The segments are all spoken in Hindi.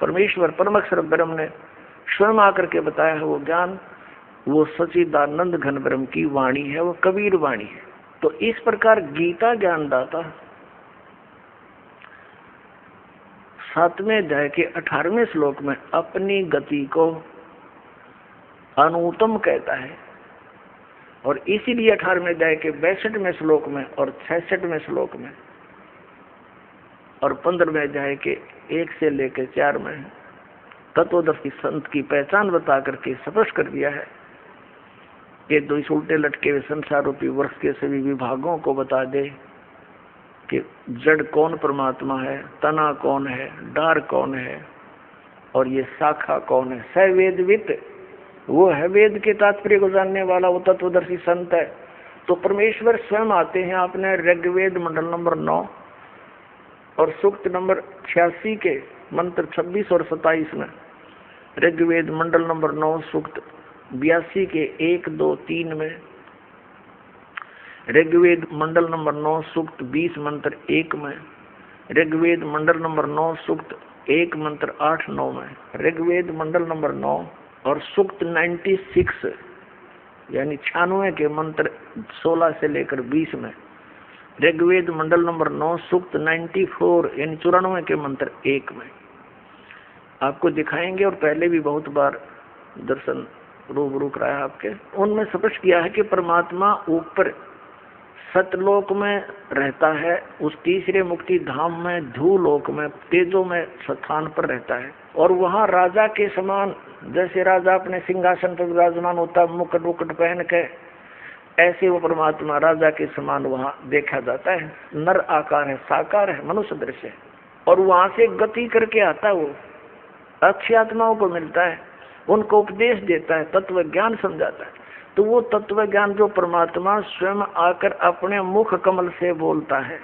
परमेश्वर परमअक्षर ब्रह्म ने स्वयं आकर के बताया है वो ज्ञान, वो सच्चिदानंद घन ब्रह्म की वाणी है, वो कबीर वाणी है। तो इस प्रकार गीता ज्ञानदाता 7वें अध्याय के 18वें श्लोक में अपनी गति को अनुत्तम कहता है, और इसीलिए 18वें अध्याय के 62वें श्लोक में और 66वें श्लोक में और 15वें अध्याय के 1 से लेकर 4 में तत्वदर्शी संत की पहचान बता करके स्पष्ट कर दिया है कि दो इस उल्टे लटके हुए संसार रूपी वर्ष के सभी विभागों को बता दे कि जड़ कौन परमात्मा है, तना कौन है, डार कौन है, और ये शाखा कौन है। सवेदवित वो है, वेद के तात्पर्य को जानने वाला वो तत्वदर्शी संत है। तो परमेश्वर स्वयं आते हैं आपने ऋग्वेद मंडल नंबर 9 और सूक्त नंबर 86 के मंत्र 26 और 27 में, ऋग्वेद मंडल नंबर 9 सूक्त 82 के 1, 2, 3 में, ऋग्वेद मंडल नंबर 9 सूक्त 20 मंत्र 1 में, ऋग्वेद मंडल नंबर 9 सूक्त 1 मंत्र 8, 9 में, ऋग्वेद मंडल नंबर 9 और सूक्त 96 यानी 96 के मंत्र 16 से लेकर 20 में, ऋग्वेद मंडल नंबर 9 सूक्त 94 यानी 94 के मंत्र 1 में आपको दिखाएंगे। और पहले भी बहुत बार दर्शन रूबरू कराया आपके, उनमें स्पष्ट किया है कि परमात्मा ऊपर सतलोक में रहता है, उस तीसरे मुक्ति धाम में धूलोक में तेजो में स्थान पर रहता है, और वहाँ राजा के समान, जैसे राजा अपने सिंहासन पर विराजमान होता मुकुट वुकुट पहन के, ऐसे वो परमात्मा राजा के समान वहाँ देखा जाता है। नर आकार है, साकार है, मनुष्य दृश्य है, और वहाँ से गति करके आता है, वो अच्छी आत्माओं को मिलता है, उनको उपदेश देता है, तत्व ज्ञान समझाता है। तो वो तत्व ज्ञान जो परमात्मा स्वयं आकर अपने मुख कमल से बोलता है,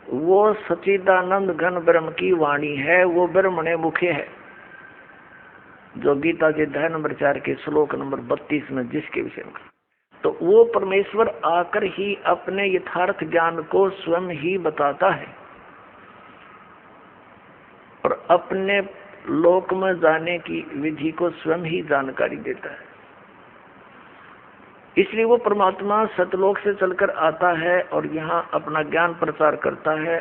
वो सच्चिदानंद घन ब्रह्म की वाणी है, वो ब्रह्मणे मुखे है, जो गीता के अध्याय नंबर 4 के श्लोक नंबर 32 में जिसके विषय में। तो वो परमेश्वर आकर ही अपने यथार्थ ज्ञान को स्वयं ही बताता है और अपने लोक में जाने की विधि को स्वयं ही जानकारी देता है। इसलिए वो परमात्मा सतलोक से चलकर आता है और यहाँ अपना ज्ञान प्रचार करता है।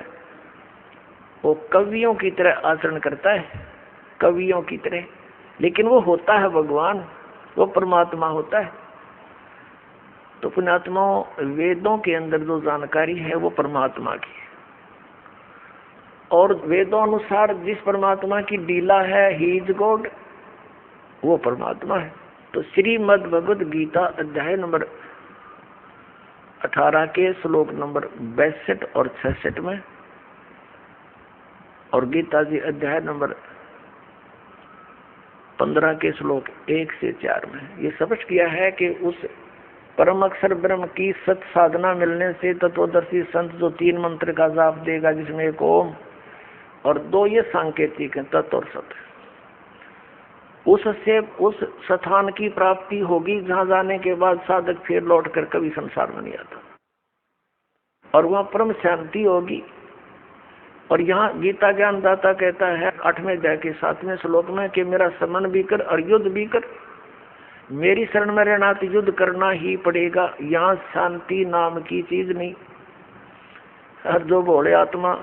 वो कवियों की तरह आचरण करता है, कवियों की तरह, लेकिन वो होता है भगवान, वो परमात्मा होता है। तो पुण्यात्माओं, वेदों के अंदर जो जानकारी है वो परमात्मा की है, और वेदों अनुसार जिस परमात्मा की लीला है, ही इज गॉड, वो परमात्मा है। तो श्रीमद् भगवद गीता अध्याय नंबर 18 के श्लोक नंबर 62 और 66 में, और गीता जी अध्याय नंबर 15 के श्लोक 1 से 4 में ये स्पष्ट किया है कि उस परम अक्षर ब्रह्म की सत साधना मिलने से तत्वदर्शी संत जो 3 मंत्र का जाप देगा, जिसमें एक ओम और 2 ये सांकेतिक है, तत् और सत, उससे उस स्थान की प्राप्ति होगी जहां जाने के बाद साधक फिर लौट कर कभी संसार में नहीं आता, और वहां परम शांति होगी। और यहाँ गीता ज्ञानदाता कहता है 8वें अध्याय के 7वें श्लोक में कि मेरा समन भी कर और युद्ध भी कर, मेरी शरण में रहना तो युद्ध करना ही पड़ेगा। यहाँ शांति नाम की चीज नहीं। हर जो भोले आत्मा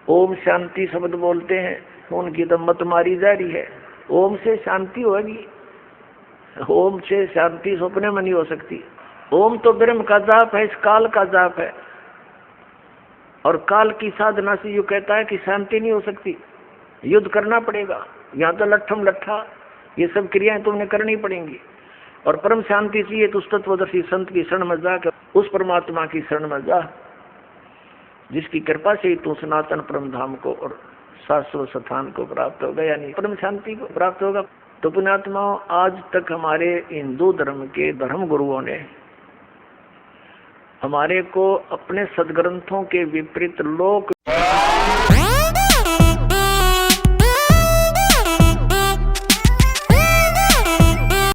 ओम शांति शब्द बोलते हैं उनकी तो मत मारी जा रही है। ओम से शांति होगी, ओम से शांति सपने में नहीं हो सकती। ओम तो ब्रह्म का जाप है, इस काल का जाप है, और काल की साधना से यू कहता है कि शांति नहीं हो सकती, युद्ध करना पड़ेगा। यहाँ तो लट्ठम लट्ठा ये सब क्रियाएं तुमने करनी पड़ेंगी, और परम शांति चाहिए तो उस तत्वदर्शी संत की शरण में जाकर उस परमात्मा की शरण में जा, जिसकी कृपा से ही तू सनातन परम धाम को और शाश्वत स्थान को प्राप्त होगा, यानी परम शांति को प्राप्त होगा। तो पुण्यात्माओं, आज तक हमारे हिंदू धर्म के धर्म गुरुओं ने हमारे को अपने सदग्रंथों के विपरीत लोक